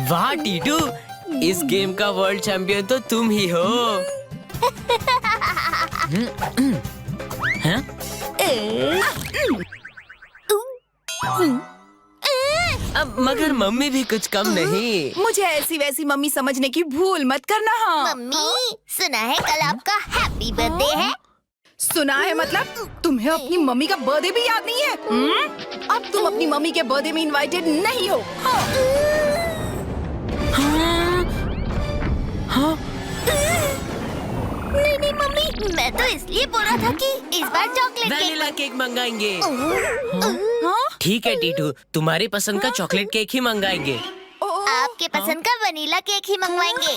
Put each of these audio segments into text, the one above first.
वाह टीटू, इस गेम का वर्ल्ड चैंपियन तो तुम ही हो। हैं? अब मगर मम्मी भी कुछ कम नहीं। मुझे ऐसी वैसी मम्मी समझने की भूल मत करना। हाँ मम्मी, सुना है कल आपका हैप्पी बर्थडे है। सुना है मतलब तुम्हें अपनी मम्मी का बर्थडे भी याद नहीं है? अब तुम अपनी मम्मी के बर्थडे में इनवाइटेड नहीं हो। हाँ? नहीं मम्मी, मैं तो इसलिए बोल रहा था कि इस बार चॉकलेट वैनिला केक मंगाएंगे। हाँ? ठीक है टीटू, तुम्हारी पसंद का चॉकलेट केक ही मंगाएंगे। आपके पसंद का वनीला केक ही मंगवाएंगे।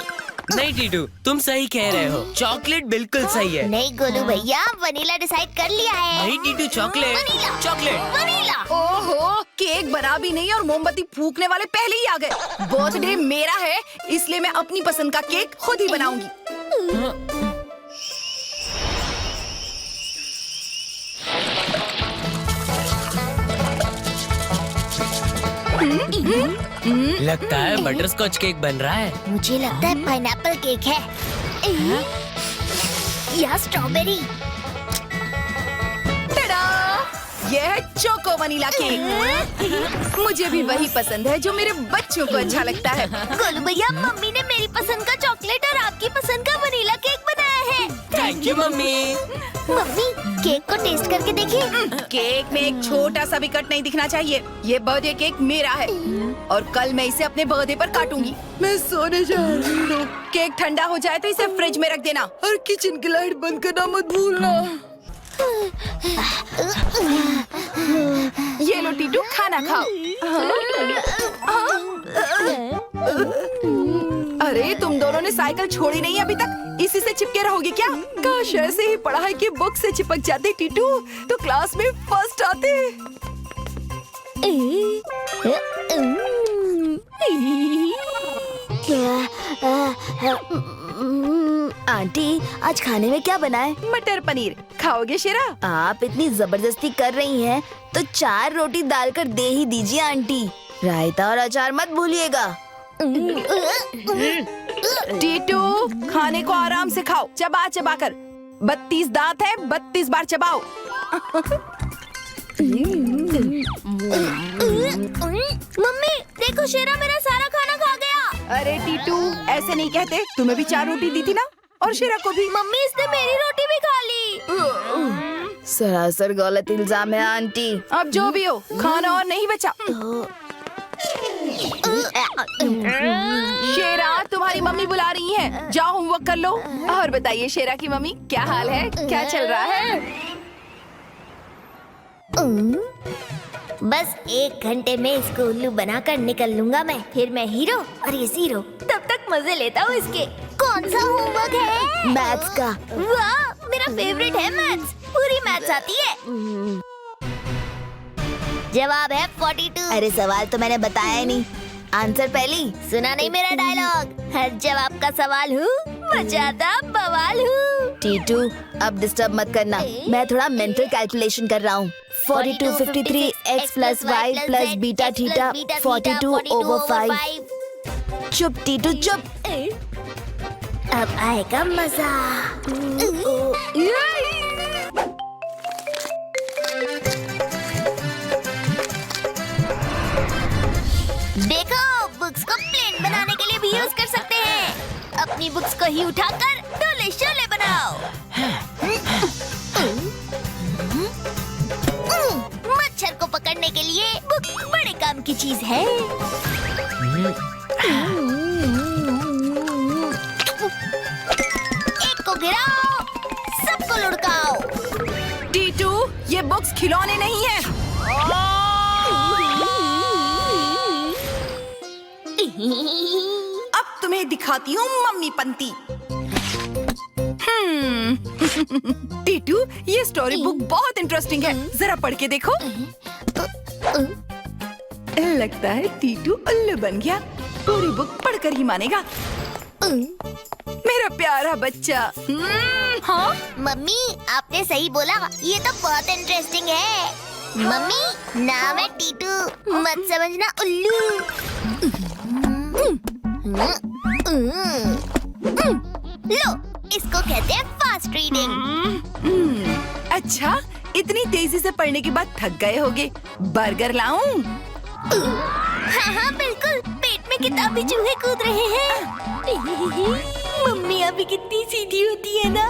नहीं टीटू, तुम सही कह रहे हो, चॉकलेट बिल्कुल सही है। नहीं गोलू भैया, वनीला डिसाइड कर लिया है। नहीं Titu, chocolate vanilla. Chocolate. Vanilla. ओहो, केक बना भी नहीं और मोमबत्ती फूकने वाले पहले ही आ गए। बर्थडे मेरा है, इसलिए मैं अपनी पसंद का केक खुद ही बनाऊंगी। लगता है बटरस्कॉच केक बन रहा है। मुझे लगता है पाइनएप्पल केक है या स्ट्रॉबेरी। टडा! ये है चोको वनीला केक। मुझे भी वही पसंद है जो मेरे बच्चों को अच्छा लगता है। गोलू भैया, मम्मी ने मेरी पसंद का चॉकलेट और आपकी पसंद का वनीला केक बनाया है। Thank you mummy. Mummy, cake को टेस्ट करके देखिए। केक में एक छोटा सा भी कट नहीं दिखना चाहिए। ये बर्थडे केक मेरा है और कल मैं इसे अपने बर्थडे पर काटूंगी। मैं सोने जा रही हूँ। केक ठंडा हो जाए तो इसे फ्रिज में रख देना और किचन की लाइट बंद करना मत भूलना। ये लो टीटू, खाना खाओ। अरे तुम दोनों ने साइकिल छोड़ी नहीं अभी तक, इसी से चिपके रहोगे क्या? काश ऐसे ही पढ़ाई की बुक से चिपक जाते टीटू तो क्लास में फर्स्ट आते। आंटी, आज खाने में क्या बना है? मटर पनीर खाओगे शेरा? आप इतनी जबरदस्ती कर रही हैं, तो 4 रोटी डालकर दे ही दीजिए आंटी। रायता और अचार मत भूलिएगा। टीटू, खाने को आराम से खाओ, चबा चबा कर। 32 दांत है, 32 बार चबाओ। मम्मी देखो, शेरा मेरा सारा खाना खा गया। अरे टीटू, ऐसे नहीं कहते। तुम्हें भी 4 रोटी दी थी ना, और शेरा को भी। मम्मी, इसने मेरी रोटी भी खा ली। सरासर गलत इल्जाम है आंटी। अब जो भी हो, खाना और नहीं बचा। शेरा, तुम्हारी मम्मी बुला रही है, जाओ होमवर्क कर लो। और बताइए शेरा की मम्मी, क्या हाल है, क्या चल रहा है? बस 1 घंटे में इसको उल्लू बनाकर निकल लूंगा मैं। फिर मैं हीरो और ये जीरो। तब तक मजे लेता हूँ इसके। कौन सा होमवर्क है? मैथ्स का। वाह, मेरा फेवरेट है मैथ्स। पूरी मैथ्स आती है। जवाब है 42। अरे सवाल तो मैंने बताया ही नहीं, आंसर पहली। सुना नहीं मेरा डायलॉग? हर जवाब का सवाल हूँ, मजादा बवाल हूँ। टीटू, अब डिस्टर्ब मत करना, मैं थोड़ा मेंटल कैलकुलेशन कर रहा हूँ। 42 53 x + y + बीटा थीटा 42/5। चुप टीटू, चुप। अब आएगा मजा। देखो, बुक्स को प्लेन बनाने के लिए भी यूज कर सकते हैं। अपनी बुक्स को ही उठाकर डोले शोले बनाओ। मच्छर को पकड़ने के लिए बुक बड़े काम की चीज है। एक को गिराओ, सबको लुढ़काओ। टीटू, ये बुक्स खिलौने नहीं है। अब तुम्हें दिखाती हूँ मम्मी पंती। टीटू, ये स्टोरी बुक बहुत इंटरेस्टिंग है, जरा पढ़ के देखो। लगता है टीटू उल्लू बन गया। पूरी बुक पढ़कर ही मानेगा। मेरा प्यारा बच्चा। हाँ मम्मी, आपने सही बोला, ये तो बहुत इंटरेस्टिंग है। मम्मी, नाम है टीटू, मत समझना उल्लू। लो, इसको कहते हैं फास्ट रीडिंग। अच्छा, इतनी तेजी से पढ़ने के बाद थक गए होगे। बर्गर लाऊं? हाँ हाँ बिल्कुल, पेट में किताबी चूहे कूद रहे हैं। मम्मी अभी कितनी सीधी होती है ना।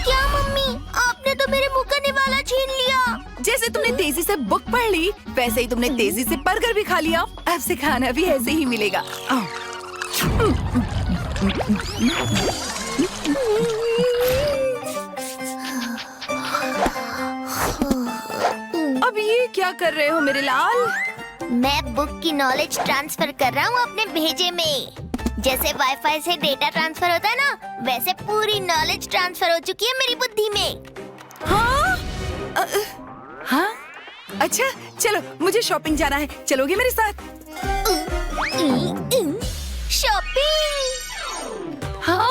क्या मम्मी, आपने तो मेरे मुंह का निवाला छीन लिया। जैसे तुमने तेजी से बुक पढ़ ली, वैसे ही तुमने तेजी से बर्गर भी खा लिया। अब से खाना भी ऐसे ही मिलेगा। अब ये क्या कर रहे हो मेरे लाल? मैं बुक की नॉलेज ट्रांसफर कर रहा हूँ अपने भेजे में। जैसे वाईफाई से डेटा ट्रांसफर होता है ना, वैसे पूरी नॉलेज ट्रांसफर हो चुकी है मेरी बुद्धि में। हाँ? हाँ? अच्छा, चलो मुझे शॉपिंग जाना है। चलोगे मेरे साथ? शॉपिंग? हाँ?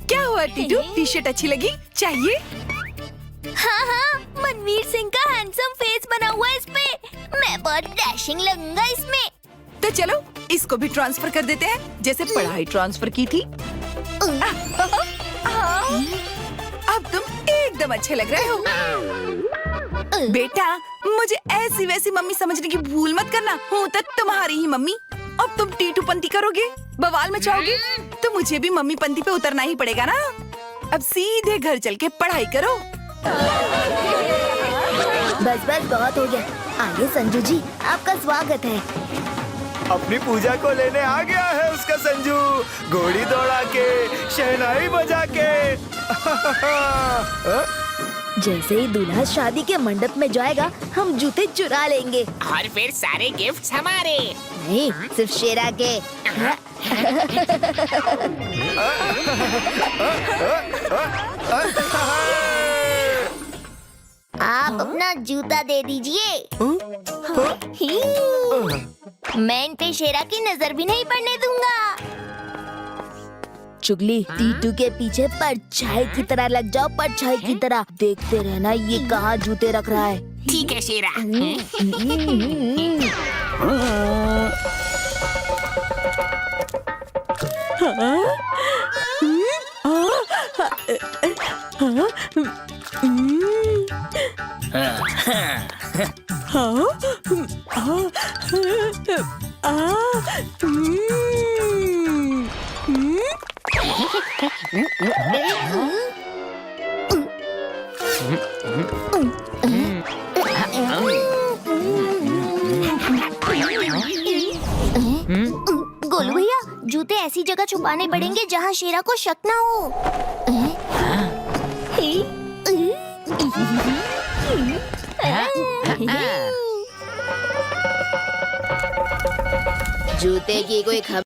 क्या हुआ टीटू? टी शर्ट अच्छी लगी? चाहिए? हाँ हाँ, मनवीर सिंह का हैंडसम फेस बना हुआ है इस पे। मैं बहुत डैशिंग लगूंगा इसमें। तो चलो इसको भी ट्रांसफर कर देते हैं, जैसे पढ़ाई ट्रांसफर की थी। अब तुम एकदम अच्छे लग रहे हो। बेटा, मुझे ऐसी वैसी मम्मी समझने की भूल मत करना। हूँ तो तुम्हारी ही मम्मी। अब तुम टीटू पंती करोगे, बवाल मचाओगे, तो मुझे भी मम्मी पंती पे उतरना ही पड़ेगा ना। अब सीधे घर चल के पढ़ाई करो। बस बस बहुत हो गया। आइए संजू जी, आपका स्वागत है। अपनी पूजा को लेने आ गया है उसका संजू, घोड़ी दौड़ा के, शहनाई बजा के। जैसे ही दूल्हा शादी के मंडप में जाएगा, हम जूते चुरा लेंगे। और फिर सारे गिफ्ट्स हमारे। नहीं, सिर्फ शेरा के। आप अपना जूता दे दीजिए। मैं इन पे शेरा की नजर भी नहीं पड़ने दूंगा। चुगली, टीटू के पीछे परछाई की तरह लग जाओ, परछाई की तरह। देखते रहना ये कहाँ जूते रख रहा है। ठीक है शेरा। गोलू भैया, जूते ऐसी जगह छुपाने पड़ेंगे जहाँ शेरा को शक ना हो। जूते की कोई खबर?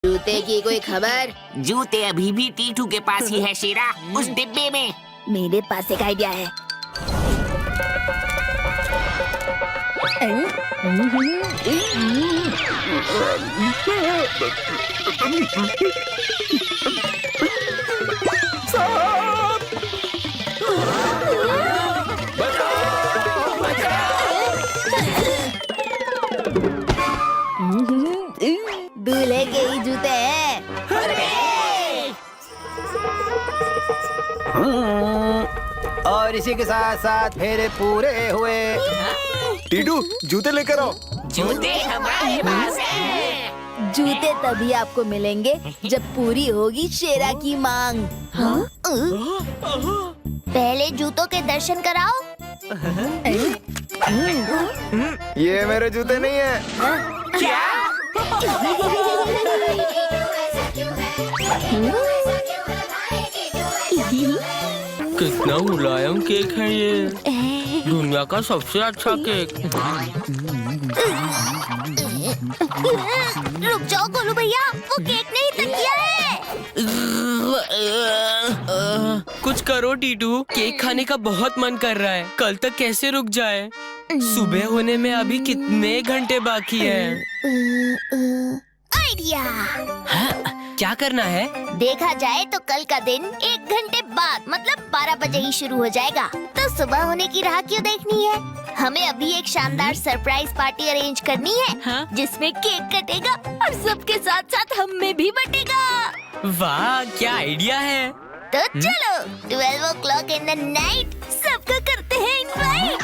जूते की कोई खबर? जूते अभी भी टीटू के पास ही है शेरा, उस डिब्बे में। मेरे पास एक आइडिया है। दूल्हे के ही जूते हैं। और इसी के साथ साथ फेरे पूरे हुए। टीटू, जूते लेकर आओ। जूते हमारे पास हैं। जूते तभी आपको मिलेंगे जब पूरी होगी शेरा की मांग। हाँ? पहले जूतों के दर्शन कराओ। ये मेरे जूते नहीं है। क्या? कितना मुलायम केक है ये। दुनिया का सबसे अच्छा केक। रुक जाओ गोलू भैया, वो केक नहीं तकिया है। कुछ करो टीटू, केक खाने का बहुत मन कर रहा है। कल तक कैसे रुक जाए? सुबह होने में अभी कितने घंटे बाकी हैं? आइडिया। हाँ, क्या करना है? देखा जाए तो कल का दिन 1 घंटे बाद मतलब 12 बजे ही शुरू हो जाएगा, तो सुबह होने की राह क्यों देखनी है? हमें अभी एक शानदार सरप्राइज पार्टी अरेंज करनी है, हाँ? जिसमें केक कटेगा और सबके साथ साथ हम में भी बटेगा। वाह, क्या आइडिया है। तो चलो 12 o'clock in the night सबको करते हैं इनवाइट।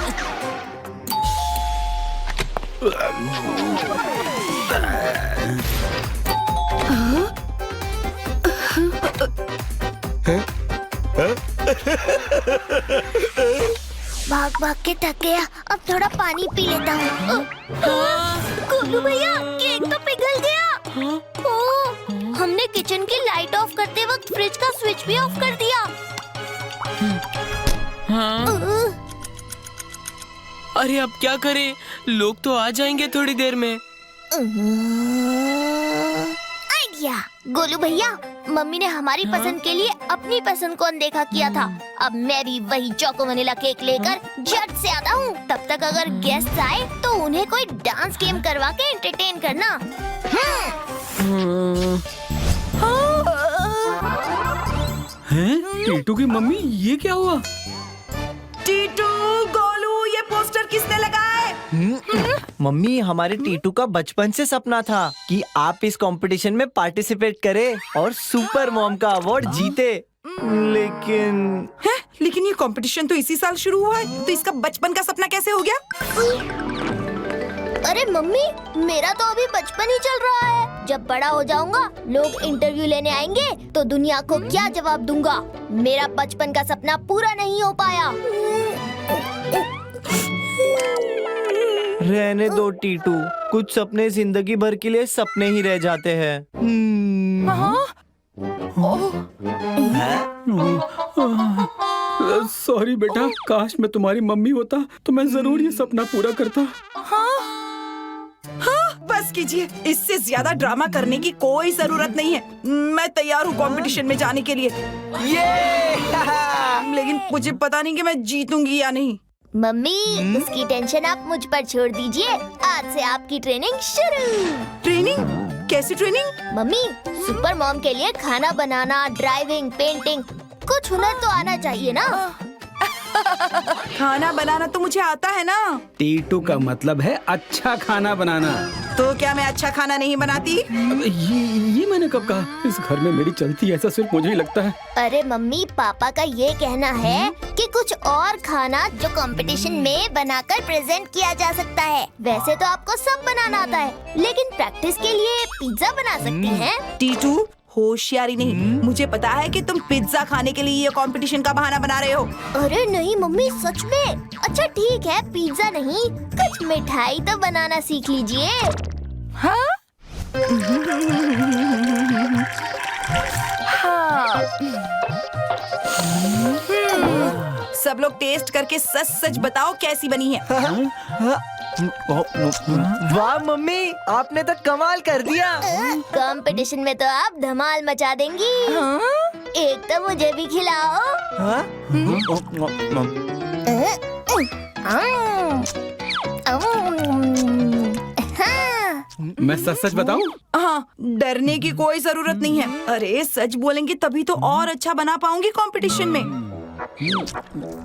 भाग भाग के थक गया, अब थोड़ा पानी पी लेता हूँ। गोलू भैया, केक तो पिघल गया। ओह, हमने किचन की लाइट ऑफ करते वक्त फ्रिज का स्विच भी ऑफ कर दिया। हाँ? अरे अब क्या करें? लोग तो आ जाएंगे थोड़ी देर में। आइडिया। गोलू भैया, मम्मी ने हमारी पसंद के लिए अपनी पसंद को अनदेखा किया था। अब मैं भी वही चोको वनीला केक लेकर झट से आता हूँ। तब तक अगर गेस्ट आए तो उन्हें कोई डांस गेम करवा के एंटरटेन करना। हैं? टीटू की मम्मी, ये क्या हुआ? टीटू, गोलू, ये पोस्टर किसने लगाया है? मम्मी, हमारे टीटू का बचपन से सपना था कि आप इस कंपटीशन में पार्टिसिपेट करें और सुपर मॉम का अवार्ड जीते। लेकिन लेकिन ये कंपटीशन तो इसी साल शुरू हुआ है, तो इसका बचपन का सपना कैसे हो गया? अरे मम्मी, मेरा तो अभी बचपन ही चल रहा है। जब बड़ा हो जाऊंगा, लोग इंटरव्यू लेने आएंगे तो दुनिया को क्या जवाब दूंगा? मेरा बचपन का सपना पूरा नहीं हो पाया। रहने दो टीटू, कुछ सपने जिंदगी भर के लिए सपने ही रह जाते हैं। सॉरी बेटा, काश मैं तुम्हारी मम्मी होता तो मैं जरूर ये सपना पूरा करता। बस कीजिए, इससे ज्यादा ड्रामा करने की कोई जरूरत नहीं है। मैं तैयार हूँ कंपटीशन में जाने के लिए। लेकिन मुझे पता नहीं कि मैं जीतूंगी या नहीं। मम्मी, उसकी टेंशन आप मुझ पर छोड़ दीजिए। आज से आपकी ट्रेनिंग शुरू। ट्रेनिंग? कैसी ट्रेनिंग? मम्मी, सुपर मॉम के लिए खाना बनाना, ड्राइविंग, पेंटिंग, कुछ हुनर तो आना चाहिए ना। खाना बनाना तो मुझे आता है ना। टीटू का मतलब है अच्छा खाना बनाना। तो क्या मैं अच्छा खाना नहीं बनाती? अब ये मैंने कब कहा? इस घर में मेरी चलती है, ऐसा सिर्फ मुझे ही लगता है। अरे मम्मी, पापा का ये कहना है कि कुछ और खाना जो कंपटीशन में बनाकर प्रेजेंट किया जा सकता है। वैसे तो आपको सब बनाना आता है, लेकिन प्रैक्टिस के लिए पिज्जा बना सकती हैं। टीटू, होशियारी नहीं। मुझे पता है कि तुम पिज्जा खाने के लिए ये कंपटीशन का बहाना बना रहे हो। अरे नहीं मम्मी, सच में। अच्छा ठीक है, पिज्जा नहीं, कुछ मिठाई तो बनाना सीख लीजिए। हाँ? सब लोग टेस्ट करके सच सच बताओ कैसी बनी है। वाह मम्मी, आपने तो कमाल कर दिया। कंपटीशन में तो आप धमाल मचा देंगी। एक तो मुझे भी खिलाओ। मैं सच बताऊं? हाँ, डरने की कोई जरूरत नहीं है। अरे सच बोलेंगे तभी तो और अच्छा बना पाऊंगी कंपटीशन में।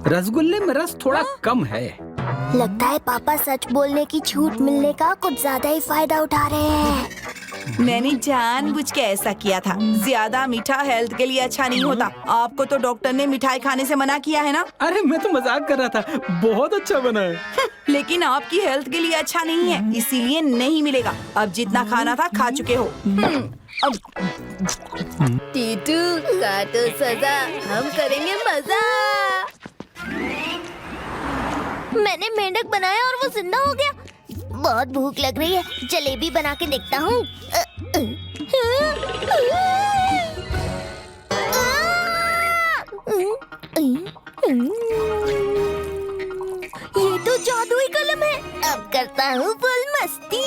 रसगुल्ले में रस थोड़ा कम है। लगता है पापा सच बोलने की छूट मिलने का कुछ ज्यादा ही फायदा उठा रहे हैं। मैंने जानबूझ के ऐसा किया था। ज्यादा मीठा हेल्थ के लिए अच्छा नहीं होता। आपको तो डॉक्टर ने मिठाई खाने से मना किया है ना? अरे मैं तो मजाक कर रहा था, बहुत अच्छा बना है। लेकिन आपकी हेल्थ के लिए अच्छा नहीं है, इसीलिए नहीं मिलेगा। अब जितना खाना था खा चुके हो। टीटू, काटो सजा, हम करेंगे मजा। मैंने मेंढक बनाया और वो जिंदा हो गया। बहुत भूख लग रही है, जलेबी बना के देखता हूँ। तो जादुई कलम है। अब करता हूँ फुल मस्ती।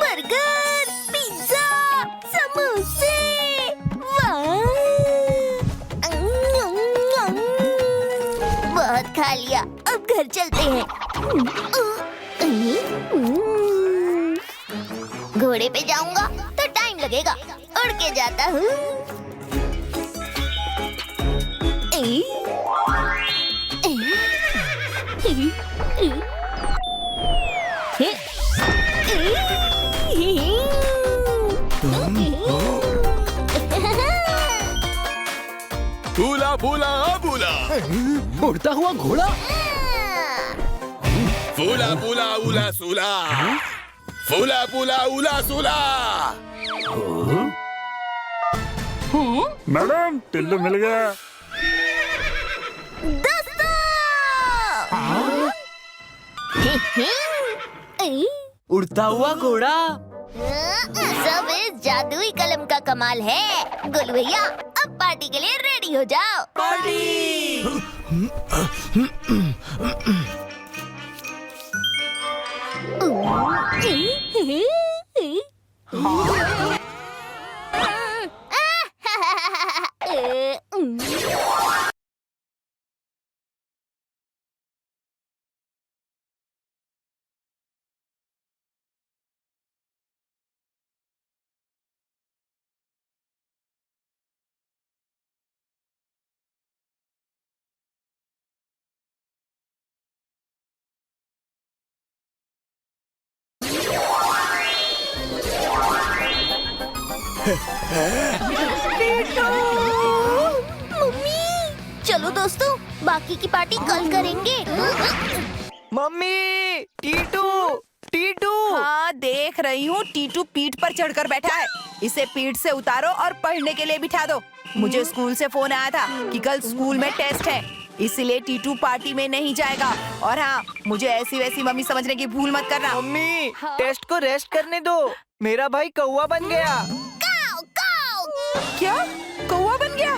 बर्गर, पिज्जा, समोसे, वाह! बहुत खा लिया, अब घर चलते हैं। घोड़े पे जाऊंगा तो टाइम लगेगा, उड़ के जाता हूँ। भूला भूला भूला उड़ता हुआ घोड़ा। फूला फूला उला सूला फूला फूला उला सूला। मैडम टिल्लू मिल गया। उड़ता हुआ घोड़ा। सब इस जादुई कलम का कमाल है। गोलू भैया अब पार्टी के लिए रेडी हो जाओ। मम्मी, चलो दोस्तों, बाकी की पार्टी कल करेंगे। मम्मी, टीटू, टीटू। हाँ देख रही हूँ, टीटू पीठ पर चढ़कर बैठा है। इसे पीठ से उतारो और पढ़ने के लिए बिठा दो। मुझे स्कूल से फोन आया था कि कल स्कूल में टेस्ट है, इसलिए टीटू पार्टी में नहीं जाएगा। और हाँ, मुझे ऐसी वैसी मम्मी समझने की भूल मत करना। मम्मी, टेस्ट को रेस्ट करने दो। मेरा भाई कौवा बन गया। काऊ, काऊ। क्या कौवा बन गया?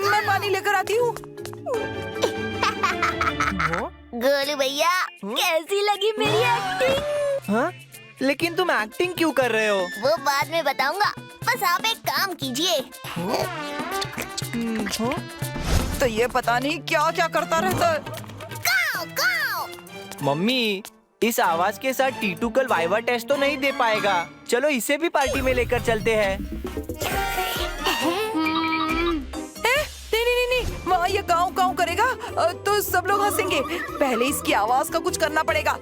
मैं पानी लेकर आती हूँ। गोलू भैया, कैसी लगी मेरी एक्टिंग? हाँ? लेकिन तुम एक्टिंग क्यों कर रहे हो? वो बाद में बताऊंगा, बस आप एक काम कीजिए। तो ये पता नहीं क्या क्या करता रहता है। काऊ, काऊ। मम्मी, इस आवाज के साथ टीटू कल वाइवा टेस्ट तो नहीं दे पाएगा। चलो इसे भी पार्टी में लेकर चलते हैं। नहीं, वहाँ ये गाँव गाँव करेगा तो सब लोग हंसेंगे। पहले इसकी आवाज का कुछ करना पड़ेगा।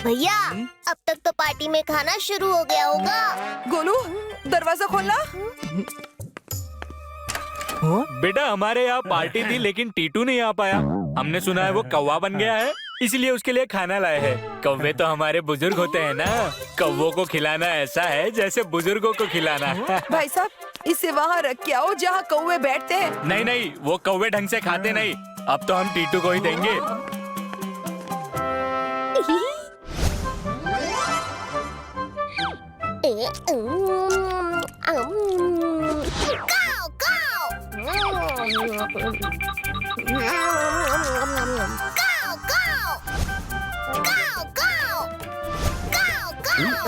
भैया, अब तक तो पार्टी में खाना शुरू हो गया होगा। गोलू, दरवाजा खोलना। बेटा, हमारे यहाँ पार्टी थी लेकिन टीटू नहीं आ पाया। हमने सुना है वो कौवा बन गया है, इसलिए उसके लिए खाना लाए हैं। कौवे तो हमारे बुजुर्ग होते हैं ना। कौवों को खिलाना ऐसा है जैसे बुजुर्गों को खिलाना। भाई साहब, इसे वहाँ रख के आओ जहाँ कौवे बैठते हैं। नहीं नहीं, वो कौवे ढंग से खाते नहीं। अब तो हम टीटू को ही देंगे। काऊ, काऊ। काऊ, काऊ। काऊ, काऊ। काऊ, काऊ।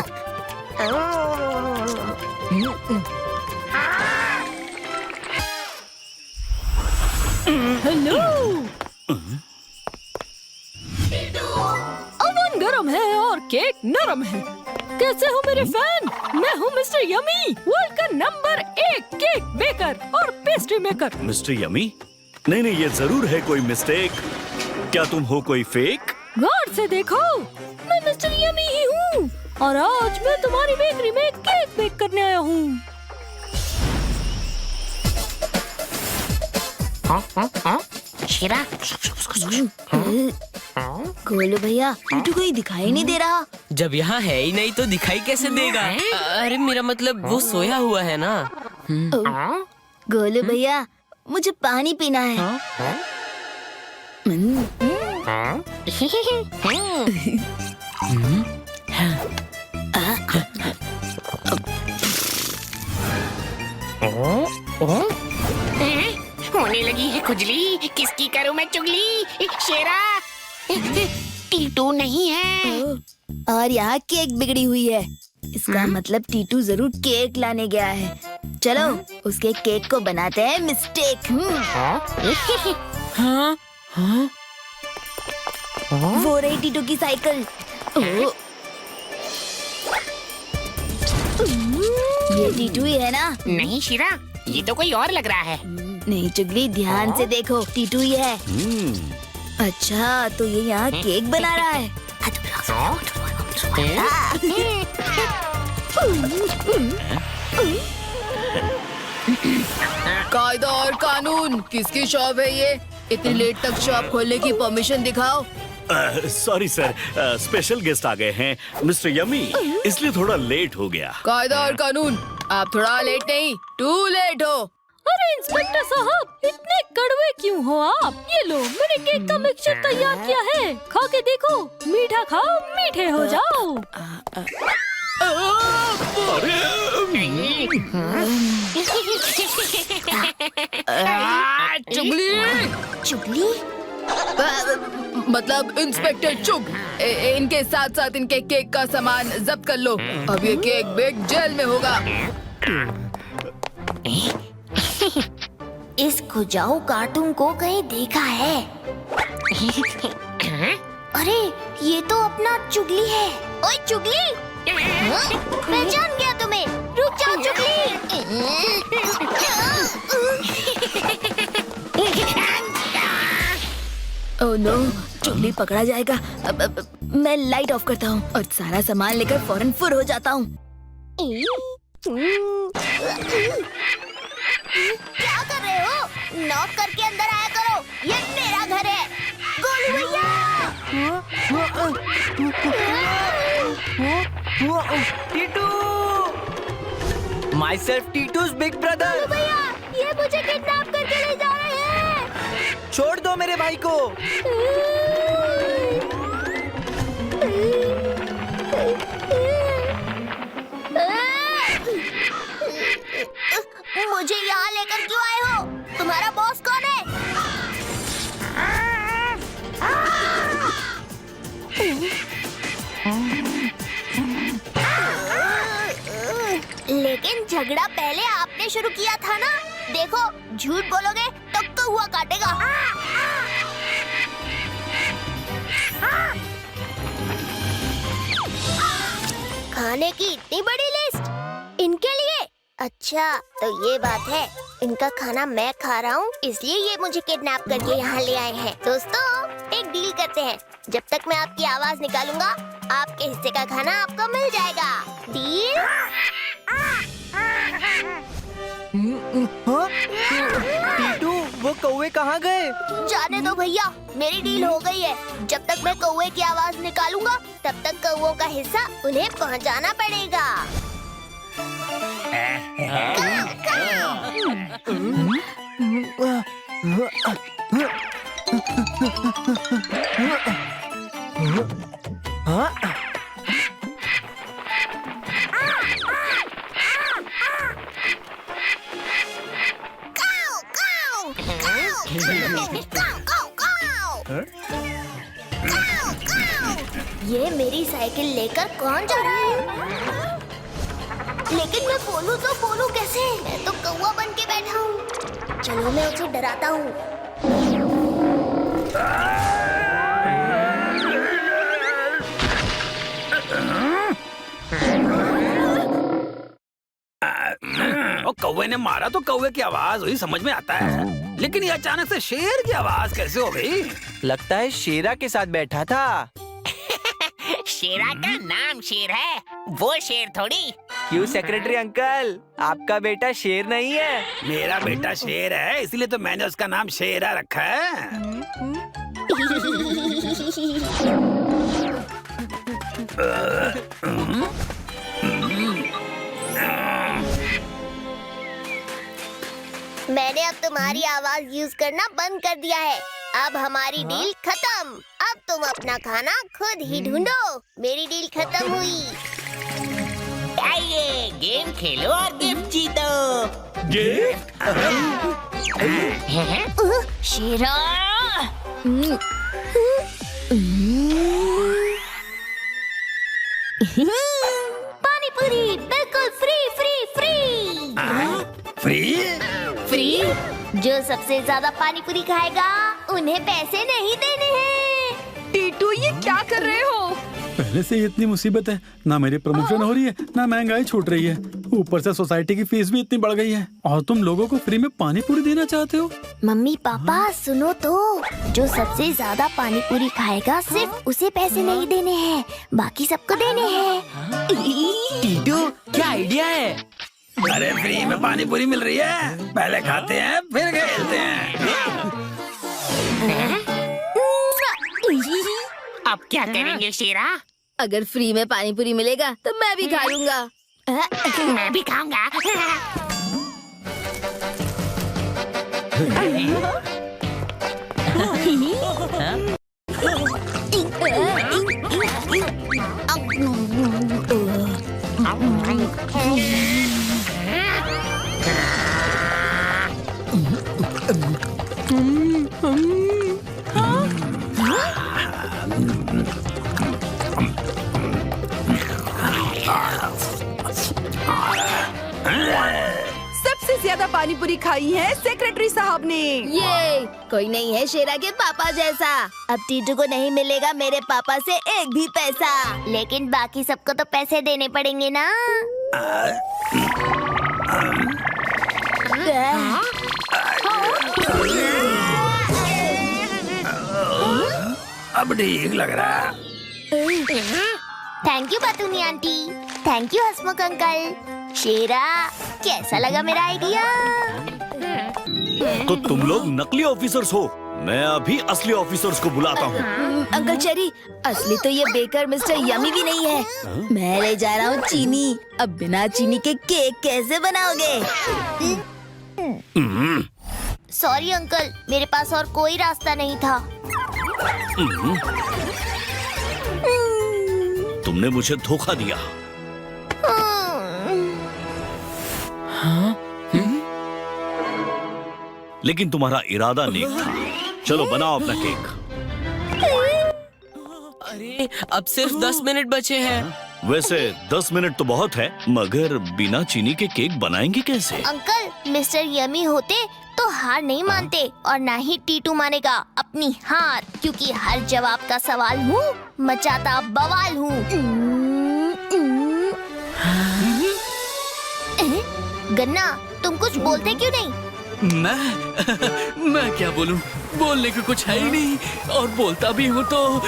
ओवन गरम है और केक नरम है। कैसे हो मेरे फैन? मैं हूँ मिस्टर यमी, वर्ल्ड का नंबर 1 केक बेकर और पेस्ट्री मेकर। Mister yummy? नहीं नहीं, ये जरूर है कोई मिस्टेक। क्या तुम हो कोई फेक? गौर से देखो, मैं मिस्टर यमी ही हूँ और आज मैं तुम्हारी बेकरी में केक बेक करने आया हूँ। गोलू भैया, टीटू कोई दिखाई नहीं दे रहा। जब यहाँ है ही नहीं तो दिखाई कैसे देगा? अरे मेरा मतलब वो सोया हुआ है ना। गोलू भैया, मुझे पानी पीना है। होने लगी है खुजली, किसकी करूं मैं चुगली? शेरा टीटू नहीं है। और यहाँ केक बिगड़ी हुई है। इसका मतलब टीटू जरूर केक लाने गया है। चलो उसके केक को बनाते हैं मिस्टेक। हाँ हाँ वो रही टीटू की साइकिल। ये टीटू ही है ना? नहीं शेरा, ये तो कोई और लग रहा है। नहीं चुगली, ध्यान से देखो, टीटू ही है। अच्छा तो ये यहाँ केक बना रहा है। कायदा और कानून, किसकी शॉप है ये? इतनी लेट तक शॉप खोलने की परमिशन दिखाओ। सॉरी सर, स्पेशल गेस्ट आ गए हैं मिस्टर यमी, इसलिए थोड़ा लेट हो गया। कायदा और कानून, आप थोड़ा लेट नहीं, टू लेट हो। अरे इंस्पेक्टर साहब, इतने कड़वे क्यों हो आप? ये लो, मैंने केक का मिक्सचर तैयार किया है, खा के देखो। मीठा खाओ, मीठे हो जाओ। चुगली चुगली? मतलब इंस्पेक्टर चुग, इनके साथ साथ इनके केक का सामान जब्त कर लो। अब ये केक बेक जेल में होगा। इस खुजाऊ कार्टून को कहीं देखा है? अरे ये तो अपना चुगली है। ओए चुगली, पहचान गया तुम्हें। रुक जाओ चुगली। ओह नो, चुगली पकड़ा जाएगा। मैं लाइट ऑफ करता हूँ और सारा सामान लेकर फौरन फुर हो जाता हूँ। क्या कर रहे हो? नॉक करके अंदर आया करो, ये मेरा घर है। गोलू भैया! Titu, myself Titu's big brother. भैया, ये मुझे किडनैप करके ले जा रहे हैं। छोड़ दो मेरे भाई को। मुझे यहाँ लेकर क्यों आए हो? तुम्हारा बॉस कौन है? लेकिन झगड़ा पहले आपने शुरू किया था ना? देखो, झूठ बोलोगे तो कौवा काटेगा। खाने की इतनी बड़ी लिस्ट इनके लिए? अच्छा तो ये बात है, इनका खाना मैं खा रहा हूँ, इसलिए ये मुझे किडनैप करके यहाँ ले आए हैं। दोस्तों एक डील करते हैं, जब तक मैं आपकी आवाज निकालूंगा आपके हिस्से का खाना आपको मिल जाएगा। डील? टीटू, वो कौवे कहाँ गए? जाने दो भैया, मेरी डील हो गई है। जब तक मैं कौवे की आवाज निकालूंगा तब तक कौवों का हिस्सा उन्हें पहुँचाना पड़ेगा। ये मेरी साइकिल लेकर कौन जा रहा है? लेकिन मैं बोलूं तो बोलूं कैसे? मैं तो कौवा बन के बैठा हूँ। चलो मैं उसे डराता हूँ। कौवे ने मारा तो कौवे की आवाज हुई, समझ में आता है, लेकिन ये अचानक से शेर की आवाज कैसे हो गई? लगता है शेरा के साथ बैठा था। शेरा का नाम शेर है, वो शेर थोड़ी। क्यों सेक्रेटरी अंकल, आपका बेटा शेर नहीं है? मेरा बेटा शेर है, इसलिए तो मैंने उसका नाम शेरा रखा है। मैंने अब तुम्हारी आवाज यूज करना बंद कर दिया है। अब हमारी डील खत्म। अब तुम अपना खाना खुद ही ढूंढो। मेरी डील खत्म हुई। आइए गेम खेलो और गिफ्ट जीतो। शेरा पानी पूरी बिल्कुल free free free free? Free. जो सबसे ज्यादा पानी पूरी खाएगा उन्हें पैसे नहीं देने हैं। टीटू ये क्या कर रहे हो? पहले से ही इतनी मुसीबत है, ना मेरी प्रमोशन हो रही है, ना महंगाई छूट रही है, ऊपर से सोसाइटी की फीस भी इतनी बढ़ गई है, और तुम लोगों को फ्री में पानी पूरी देना चाहते हो? मम्मी पापा सुनो तो, जो सबसे ज्यादा पानी पूरी खाएगा सिर्फ उसे पैसे नहीं देने हैं, बाकी सबको देने हैं। टीटू क्या आइडिया है? अरे फ्री में पानी पूरी मिल रही है, पहले खाते हैं फिर खेलते हैं। अब क्या करेंगे शेरा? अगर फ्री में पानी पूरी मिलेगा तो मैं भी खा लूंगा। मैं भी खाऊंगा। सबसे ज्यादा पानी पूरी खाई है सेक्रेटरी साहब ने। ये कोई नहीं है शेरा के पापा जैसा। अब टीटू को नहीं मिलेगा मेरे पापा से एक भी पैसा। लेकिन बाकी सबको तो पैसे देने पड़ेंगे ना। अब ठीक लग रहा है। Thank you Batuni aunty, thank you Hasmukh uncle. Shera कैसा लगा मेरा आइडिया? तो तुम लोग नकली ऑफिसर्स हो, मैं अभी असली ऑफिसर्स को बुलाता हूँ। अंकल चेरी, असली तो ये बेकर मिस्टर यमी भी नहीं है। मैं ले जा रहा हूँ चीनी। अब बिना चीनी के केक कैसे बनाओगे? सॉरी अंकल, मेरे पास और कोई रास्ता नहीं था। तुमने मुझे धोखा दिया। लेकिन तुम्हारा इरादा नेक था। चलो बनाओ अपना केक। अरे अब सिर्फ 10 मिनट बचे हैं। वैसे 10 मिनट तो बहुत है, मगर बिना चीनी के केक बनाएंगे कैसे? अंकल, मिस्टर यमी होते तो हार नहीं मानते, और ना ही टीटू मानेगा अपनी हार, क्योंकि हर जवाब का सवाल हूँ, मचाता बवाल हूँ। गन्ना, तुम कुछ बोलते क्यों नहीं? मैं क्या बोलूं? बोलने को कुछ है ही नहीं, और बोलता भी हूँ तो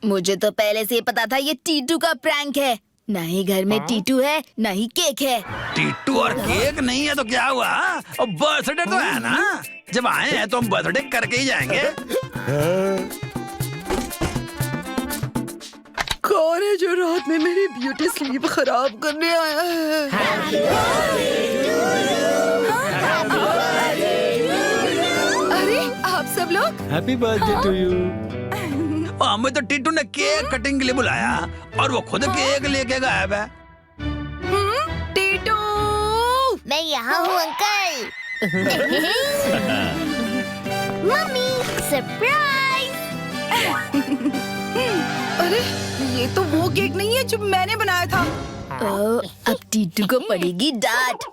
मुझे तो पहले से ही पता था ये टीटू का प्रैंक है। ना ही घर में टीटू है, ना ही केक है। टीटू और केक नहीं है तो क्या हुआ? और बर्थडे तो है ना, जब आए हैं तो हम बर्थडे करके ही जाएंगे। कौन है जो रात में मेरी ब्यूटी स्लीप खराब करने आया है? अरे आप सब लोग हैप्पी बर्थडे टू यू। हमें तो टीटू ने केक कटिंग के लिए बुलाया और वो खुद केक लेके गायब है। टीटू, मैं यहाँ हूँ अंकल। Mummy surprise. अरे ये तो वो केक नहीं है जो मैंने बनाया था। अब टीटू को पड़ेगी डांट।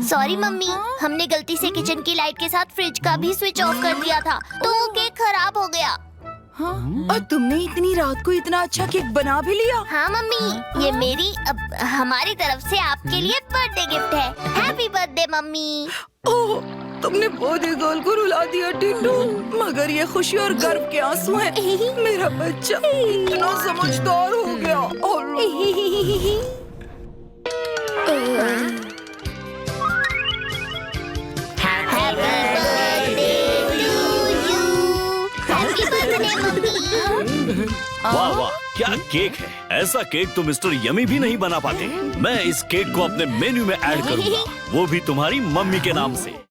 सॉरी मम्मी, हमने गलती से किचन की लाइट के साथ फ्रिज का भी स्विच ऑफ कर दिया था, तो वो केक खराब हो गया। हाँ? और तुमने इतनी रात को इतना अच्छा केक बना भी लिया? हाँ मम्मी, ये मेरी हमारी तरफ से आपके लिए बर्थडे गिफ्ट है। Happy birthday mummy. ओह, तुमने बर्थडे गर्ल को रुला दिया टीटू, मगर ये खुशी और गर्व के आंसू हैं। मेरा बच्चा इतना समझदार हो गया। Happy birthday mummy. वाह वाह, क्या केक है! ऐसा केक तो मिस्टर यमी भी नहीं बना पाते। मैं इस केक को अपने मेन्यू में ऐड करूंगा, वो भी तुम्हारी मम्मी के नाम से।